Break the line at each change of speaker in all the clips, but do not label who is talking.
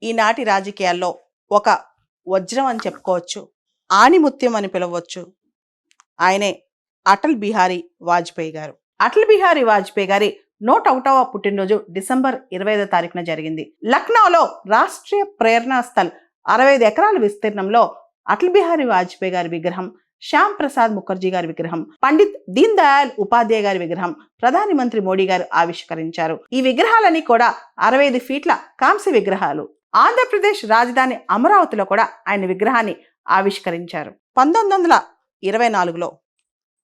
ఈనాటి రాజకీయాల్లో ఒక వజ్రం అని చెప్పుకోవచ్చు, ఆణిముత్యం అని పిలవచ్చు. ఆయనే అటల్ బిహారీ వాజ్పేయి గారు. అటల్ బిహారీ వాజ్పేయి గారి 101వ పుట్టినరోజు డిసెంబర్ 25వ తారీఖున జరిగింది. లక్నోలో రాష్ట్రీయ ప్రేరణా స్థల్ 65 ఎకరాల విస్తీర్ణంలో అటల్ బిహారీ వాజ్పేయి గారి విగ్రహం, శ్యామ్ ప్రసాద్ ముఖర్జీ గారి విగ్రహం, పండిత్ దీన్ దయాళ్ ఉపాధ్యాయ గారి విగ్రహం ప్రధాని మంత్రి మోడీ గారు ఆవిష్కరించారు. ఈ విగ్రహాలన్నీ కూడా 65 ఫీట్ల కాంస్య విగ్రహాలు. ఆంధ్రప్రదేశ్ రాజధాని అమరావతిలో కూడా ఆయన విగ్రహాన్ని ఆవిష్కరించారు. 1924లో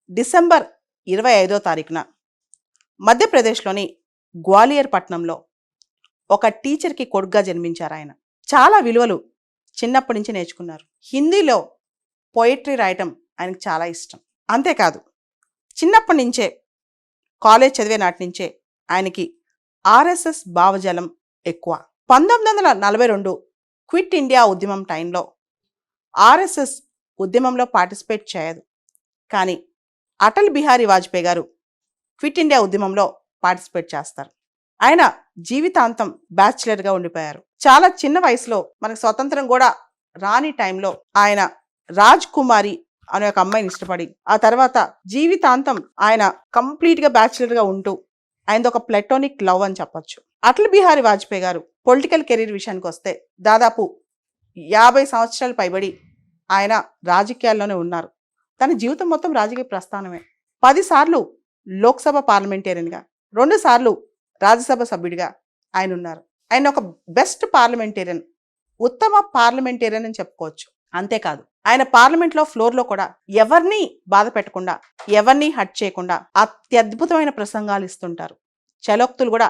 డిసెంబర్ 25వ తారీఖున మధ్యప్రదేశ్లోని గ్వాలియర్ పట్టణంలో ఒక టీచర్కి కొడుగ్గా జన్మించారు. ఆయన చాలా విలువలు చిన్నప్పటి నుంచి నేర్చుకున్నారు. హిందీలో పోయిటరీ రాయటం ఆయనకు చాలా ఇష్టం. అంతేకాదు చిన్నప్పటి నుంచే కాలేజ్ చదివే నాటి నుంచే ఆయనకి ఆర్ఎస్ఎస్ భావజాలం ఎక్కువ. 1942 క్విట్ ఇండియా ఉద్యమం టైంలో ఆర్ఎస్ఎస్ ఉద్యమంలో పార్టిసిపేట్ చేయదు, కానీ అటల్ బిహారీ వాజ్పేయి గారు క్విట్ ఇండియా ఉద్యమంలో పార్టిసిపేట్ చేస్తారు. ఆయన జీవితాంతం బ్యాచిలర్గా ఉండిపోయారు. చాలా చిన్న వయసులో మనకు స్వతంత్రం కూడా రాని టైంలో ఆయన రాజ్ కుమారి అనే ఒక అమ్మాయిని ఇష్టపడి ఆ తర్వాత జీవితాంతం ఆయన కంప్లీట్గా బ్యాచిలర్గా ఉంటూ ఆయనది ఒక ప్లాటోనిక్ లవ్ అని చెప్పొచ్చు. అటల్ బిహారీ వాజ్పేయి గారు పొలిటికల్ కెరీర్ విషయానికి వస్తే దాదాపు 50 సంవత్సరాలు పైబడి ఆయన రాజకీయాల్లోనే ఉన్నారు. తన జీవితం మొత్తం రాజకీయ ప్రస్థానమే. 10 సార్లు లోక్సభ పార్లమెంటేరియన్గా, 2 సార్లు రాజ్యసభ సభ్యుడిగా ఆయన ఉన్నారు. ఆయన ఒక బెస్ట్ పార్లమెంటేరియన్, ఉత్తమ పార్లమెంటేరియన్ అని చెప్పుకోవచ్చు. అంతేకాదు ఆయన పార్లమెంట్లో ఫ్లోర్లో కూడా ఎవరిని బాధ పెట్టకుండా, ఎవరిని హట్ చేయకుండా అత్యద్భుతమైన ప్రసంగాలు ఇస్తుంటారు. చలోక్తులు కూడా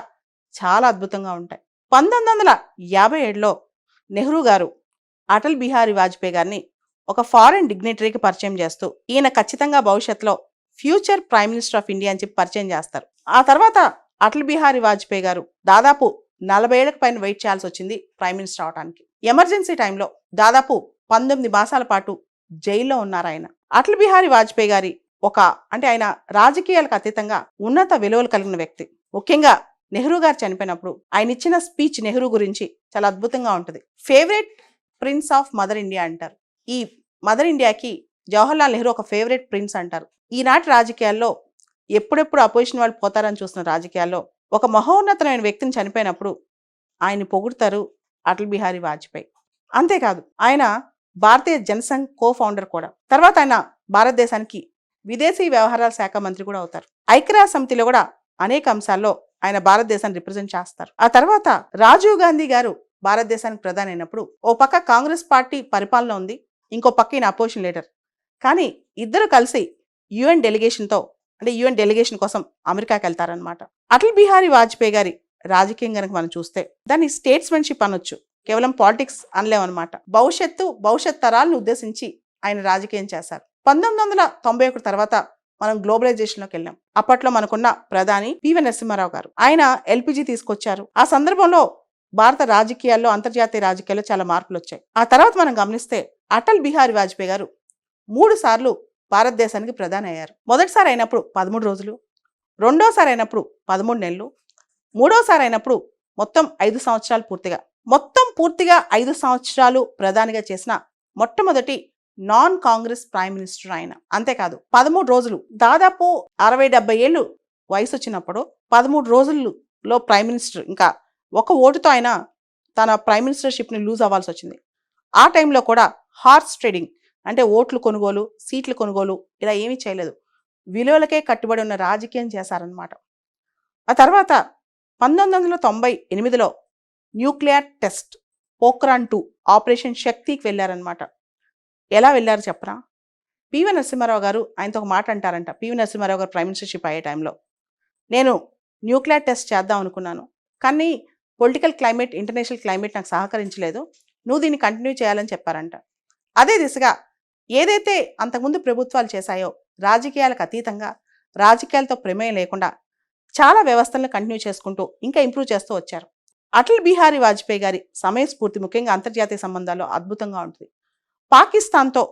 చాలా అద్భుతంగా ఉంటాయి. 1957లో నెహ్రూ గారు అటల్ బిహారీ వాజ్పేయి గారిని ఒక ఫారెన్ డిగ్నిటరీకి పరిచయం చేస్తూ ఈయన ఖచ్చితంగా భవిష్యత్తులో future prime minister of India అని చెప్పి పరిచయం చేస్తారు. ఆ తర్వాత అటల్ బిహారీ వాజ్పేయి గారు దాదాపు 40 ఏళ్లకు పైన వెయిట్ చేయాల్సి వచ్చింది ప్రైమ్ మినిస్టర్ అవడానికి. ఎమర్జెన్సీ టైంలో దాదాపు 19 మాసాల పాటు జైల్లో ఉన్నారు ఆయన. అటల్ బిహారీ వాజ్పేయి గారి ఆయన రాజకీయాలకు అతీతంగా ఉన్నత విలువలు కలిగిన వ్యక్తి. ముఖ్యంగా నెహ్రూ గారు చనిపోయినప్పుడు ఆయన ఇచ్చిన స్పీచ్ నెహ్రూ గురించి చాలా అద్భుతంగా ఉంటుంది. Favourite prince of mother India అంటారు. ఈ మదర్ ఇండియాకి జవహర్లాల్ నెహ్రూ ఒక ఫేవరెట్ ప్రిన్స్ అంటారు. ఈనాటి రాజకీయాల్లో ఎప్పుడెప్పుడు అపోజిషన్ వాళ్ళు పోతారని చూస్తున్న రాజకీయాల్లో ఒక మహోన్నతమైన వ్యక్తిని చనిపోయినప్పుడు ఆయన్ని పొగుడతారు అటల్ బిహారీ వాజ్పేయి. అంతేకాదు ఆయన భారతీయ జనసంఘ్ కో-ఫౌండర్ కూడా. తర్వాత ఆయన భారతదేశానికి విదేశీ వ్యవహారాల శాఖ మంత్రి కూడా అవుతారు. ఐక్యరాజ్య సమితిలో కూడా అనేక అంశాల్లో ఆయన భారతదేశాన్ని రిప్రజెంట్ చేస్తారు. ఆ తర్వాత రాజీవ్ గాంధీ గారు భారతదేశానికి ప్రధాని అయినప్పుడు ఓ పక్క కాంగ్రెస్ పార్టీ పరిపాలన ఉంది, ఇంకో పక్క ఈయన అపోజిషన్ లీడర్. కానీ ఇద్దరు కలిసి యుఎన్ డెలిగేషన్ కోసం అమెరికాకి వెళ్తారనమాట. అటల్ బిహారీ వాజ్పేయి గారి రాజకీయం కనుక మనం చూస్తే దాన్ని స్టేట్స్మెన్షిప్ అనొచ్చు, కేవలం పాలిటిక్స్ అనలేమన్నమాట. భవిష్యత్ తరాలను ఉద్దేశించి ఆయన రాజకీయం చేశారు. 1991 తర్వాత మనం గ్లోబలైజేషన్లోకి వెళ్ళాం. అప్పట్లో మనకున్న ప్రధాని పివి నరసింహారావు గారు. ఆయన ఎల్పిజి తీసుకొచ్చారు. ఆ సందర్భంలో భారత రాజకీయాల్లో, అంతర్జాతీయ రాజకీయాల్లో చాలా మార్పులు వచ్చాయి. ఆ తర్వాత మనం గమనిస్తే అటల్ బిహారీ వాజ్పేయి గారు 3 సార్లు భారతదేశానికి ప్రధాని అయ్యారు. మొదటిసారి అయినప్పుడు 13 రోజులు, రెండోసారి అయినప్పుడు 13 నెలలు, మూడోసారి అయినప్పుడు మొత్తం 5 సంవత్సరాలు పూర్తిగా 5 సంవత్సరాలు ప్రధానిగా చేసిన మొట్టమొదటి నాన్ కాంగ్రెస్ ప్రైమ్ మినిస్టర్ ఆయన. అంతేకాదు 13 రోజులు, దాదాపు 60-70 ఏళ్ళు వయసు వచ్చినప్పుడు 13 రోజుల్లో ప్రైమ్ మినిస్టర్, ఇంకా ఒక ఓటుతో ఆయన తన ప్రైమ్ మినిస్టర్షిప్ని లూజ్ అవ్వాల్సి వచ్చింది. ఆ టైంలో కూడా హార్స్ ట్రేడింగ్ అంటే ఓట్లు కొనుగోలు, సీట్ల కొనుగోలు ఇలా ఏమీ చేయలేదు. విలువలకే కట్టుబడి ఉన్న రాజకీయం చేశారనమాట. ఆ తర్వాత 1998లో న్యూక్లియర్ టెస్ట్ పోఖ్రాన్ 2 ఆపరేషన్ శక్తికి వెళ్ళారనమాట. ఎలా వెళ్ళారు చెప్పరా? పివి నరసింహారావు గారు ఆయనతో ఒక మాట అంటారంట. పివి నరసింహారావు గారు ప్రైమ్ మినిస్టర్షిప్ అయ్యే టైంలో, నేను న్యూక్లియర్ టెస్ట్ చేద్దాం అనుకున్నాను, కానీ పొలిటికల్ క్లైమేట్, ఇంటర్నేషనల్ క్లైమేట్ నాకు సహకరించలేదు, నువ్వు దీన్ని కంటిన్యూ చేయాలని చెప్పారంట. అదే దిశగా ఏదైతే అంతకుముందు ప్రభుత్వాలు చేశాయో రాజకీయాలకు అతీతంగా, రాజకీయాలతో ప్రమేయం లేకుండా చాలా వ్యవస్థలను కంటిన్యూ చేసుకుంటూ ఇంకా ఇంప్రూవ్ చేస్తూ వచ్చారు. అటల్ బిహారీ వాజ్పేయి గారి సమయస్ఫూర్తి ముఖ్యంగా అంతర్జాతీయ సంబంధాల్లో అద్భుతంగా ఉంటుంది. పాకిస్తాన్తో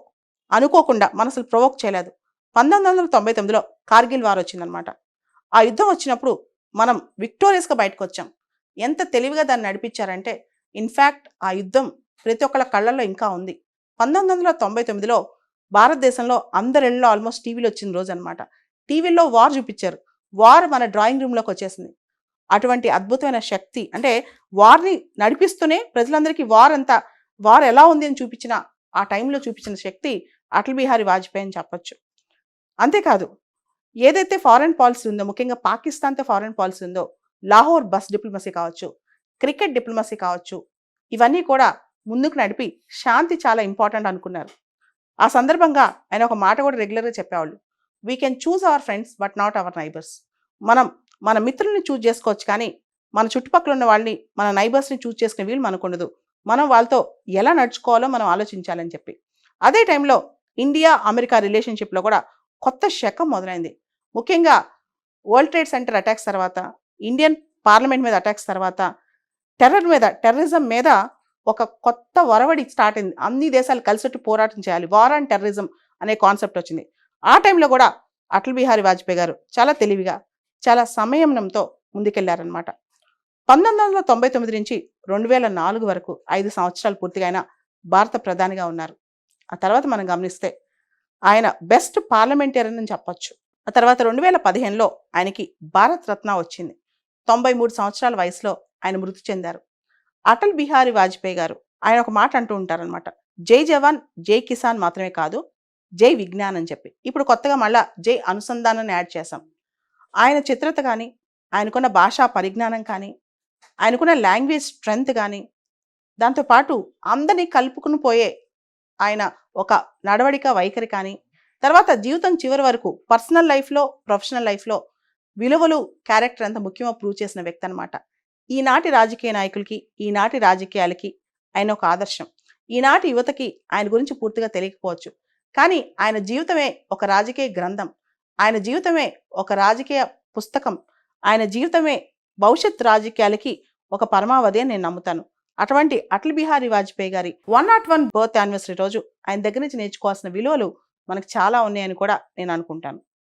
అనుకోకుండా మనసులు ప్రొవోక్ చేయలేదు. 1999లో కార్గిల్ వార్ వచ్చిందనమాట. ఆ యుద్ధం వచ్చినప్పుడు మనం విక్టోరియస్గా బయటకు వచ్చాం. ఎంత తెలివిగా దాన్ని నడిపించారంటే ఇన్ఫ్యాక్ట్ ఆ యుద్ధం ప్రతి ఒక్కళ్ళ కళ్ళల్లో ఇంకా ఉంది. 1999లో భారతదేశంలో అందరిళ్ళలో ఆల్మోస్ట్ టీవీలు వచ్చిన రోజు అనమాట. టీవీల్లో వార్ చూపించారు. వార్ మన డ్రాయింగ్ రూమ్లోకి వచ్చేసింది. అటువంటి అద్భుతమైన శక్తి, అంటే వార్ని నడిపిస్తూనే ప్రజలందరికీ వార్ ఎలా ఉంది అని చూపించిన, ఆ టైంలో చూపించిన శక్తి అటల్ బిహారీ వాజ్పేయి అని చెప్పొచ్చు. అంతేకాదు, ఏదైతే ఫారెన్ పాలసీ ఉందో, ముఖ్యంగా పాకిస్తాన్తో ఫారెన్ పాలసీ ఉందో, లాహోర్ బస్ డిప్లొమసీ కావచ్చు, క్రికెట్ డిప్లొమసీ కావచ్చు, ఇవన్నీ కూడా ముందుకు నడిపి శాంతి చాలా ఇంపార్టెంట్ అనుకున్నారు. ఆ సందర్భంగా ఆయన ఒక మాట కూడా రెగ్యులర్గా చెప్పేవాళ్ళు, we can choose our friends but not our neighbours. మనం మన మిత్రుల్ని చూస్ చేసుకోవచ్చు, కానీ మన చుట్టుపక్కల ఉన్న వాళ్ళని, మన నైబర్స్ని చూస్ చేసుకునే వీలు మనకు ఉండదు. మనం వాళ్ళతో ఎలా నడుచుకోవాలో మనం ఆలోచించాలని చెప్పి. అదే టైంలో ఇండియా అమెరికా రిలేషన్షిప్లో కూడా కొత్త శకం మొదలైంది. ముఖ్యంగా వరల్డ్ ట్రేడ్ సెంటర్ అటాక్స్ తర్వాత, ఇండియన్ పార్లమెంట్ మీద అటాక్స్ తర్వాత, టెర్రరిజం మీద ఒక కొత్త ఒరవడి స్టార్ట్ అయింది. అన్ని దేశాలు కలిసిట్టు పోరాటం చేయాలి, వార్ అండ్ టెర్రరిజం అనే కాన్సెప్ట్ వచ్చింది. ఆ టైంలో కూడా అటల్ బిహారీ వాజ్పేయి గారు చాలా తెలివిగా, చాలా సంయమనంతో ముందుకెళ్లారనమాట. 1999 నుంచి 2004 వరకు 5 సంవత్సరాలు పూర్తిగా ఆయన భారత ప్రధానిగా ఉన్నారు. ఆ తర్వాత మనం గమనిస్తే ఆయన బెస్ట్ పార్లమెంటేరియన్ అని చెప్పొచ్చు. ఆ తర్వాత 2015లో ఆయనకి భారత్ రత్న వచ్చింది. 93 సంవత్సరాల వయసులో ఆయన మృతి చెందారు. అటల్ బిహారీ వాజ్పేయి గారు ఆయన ఒక మాట అంటూ ఉంటారనమాట, జై జవాన్ జై కిసాన్ మాత్రమే కాదు, జై విజ్ఞాన్ అని చెప్పి. ఇప్పుడు కొత్తగా మళ్ళా జై అనుసంధానాన్ని యాడ్ చేశాం. ఆయన చిత్రత కానీ, ఆయనకున్న భాషా పరిజ్ఞానం కానీ, ఆయనకున్న లాంగ్వేజ్ స్ట్రెంగ్త్ కానీ, దాంతోపాటు అందరినీ కలుపుకుని పోయే ఆయన ఒక నడవడిక వైఖరి కానీ, తర్వాత జీవితం చివరి వరకు పర్సనల్ లైఫ్లో, ప్రొఫెషనల్ లైఫ్లో విలువలు, క్యారెక్టర్ ఎంత ముఖ్యమో ప్రూవ్ చేసిన వ్యక్తి అనమాట. ఈనాటి రాజకీయ నాయకులకి, ఈనాటి రాజకీయాలకి ఆయన ఒక ఆదర్శం. ఈనాటి యువతకి ఆయన గురించి పూర్తిగా తెలియకపోవచ్చు, కానీ ఆయన జీవితమే ఒక రాజకీయ గ్రంథం, ఆయన జీవితమే ఒక రాజకీయ పుస్తకం, ఆయన జీవితమే భవిష్యత్ రాజకీయాలకి ఒక పరమావధి అని నేను నమ్ముతాను. అటువంటి అటల్ బిహారీ వాజ్పేయి గారి 101 బర్త్ యానివర్సరీ రోజు ఆయన దగ్గర నుంచి నేర్చుకోవాల్సిన విలువలు మనకు చాలా ఉన్నాయని కూడా నేను అనుకుంటాను.